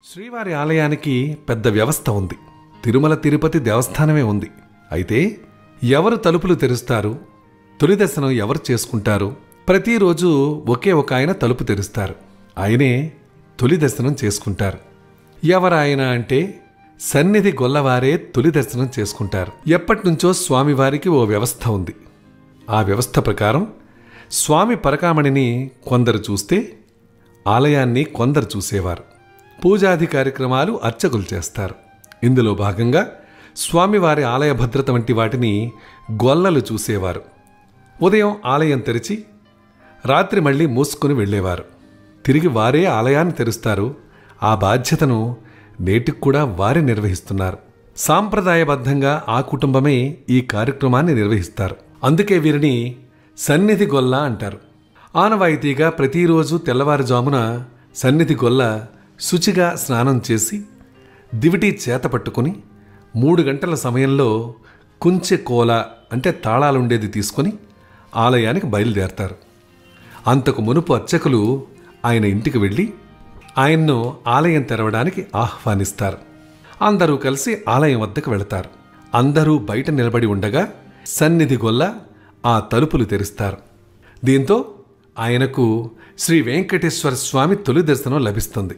శ్రీవారి ఆలయానికి పెద్ద వ్యవస్థ ఉంది. తిరుమల తిరుపతి దేవస్థానమే ఉంది. అయితే ఎవరు తలుపులు తెరుస్తారు, తొలి దర్శనం ఎవరు చేసుకుంటారు? ప్రతిరోజు ఒకే ఒక ఆయన తలుపు తెరుస్తారు. ఆయనే తొలి దర్శనం చేసుకుంటారు. ఎవరాయన అంటే సన్నిధి గొల్లవారే తొలి దర్శనం చేసుకుంటారు. ఎప్పటినుంచో స్వామివారికి ఓ వ్యవస్థ ఉంది. ఆ వ్యవస్థ ప్రకారం స్వామి పరకామణిని కొందరు చూస్తే ఆలయాన్ని కొందరు చూసేవారు. పూజాది కార్యక్రమాలు అర్చకులు చేస్తారు. ఇందులో భాగంగా స్వామివారి ఆలయ భద్రత వంటి వాటిని గొల్లలు చూసేవారు. ఉదయం ఆలయం తెరిచి రాత్రి మళ్ళీ మూసుకుని వెళ్ళేవారు. తిరిగి వారే ఆలయాన్ని తెరుస్తారు. ఆ బాధ్యతను నేటికి కూడా వారే నిర్వహిస్తున్నారు. సాంప్రదాయబద్ధంగా ఆ కుటుంబమే ఈ కార్యక్రమాన్ని నిర్వహిస్తారు. అందుకే వీరిని సన్నిధి గొల్ల అంటారు. ఆనవాయితీగా ప్రతిరోజు తెల్లవారుజామున సన్నిధి గొల్ల శుచిగా స్నానం చేసి దివిటీ చేత పట్టుకుని 3 గంటల సమయంలో కుంచె కోల అంటే తాళాలుండేది తీసుకుని ఆలయానికి బయలుదేరతారు. అంతకు మునుపు అర్చకులు ఆయన ఇంటికి వెళ్ళి ఆయన్ను ఆలయం తెరవడానికి ఆహ్వానిస్తారు. అందరూ కలిసి ఆలయం వద్దకు వెళతారు. అందరూ బయట నిలబడి ఉండగా సన్నిధి గొల్ల ఆ తలుపులు తెరుస్తారు. దీంతో ఆయనకు శ్రీ వెంకటేశ్వర స్వామి తొలి దర్శనం లభిస్తుంది.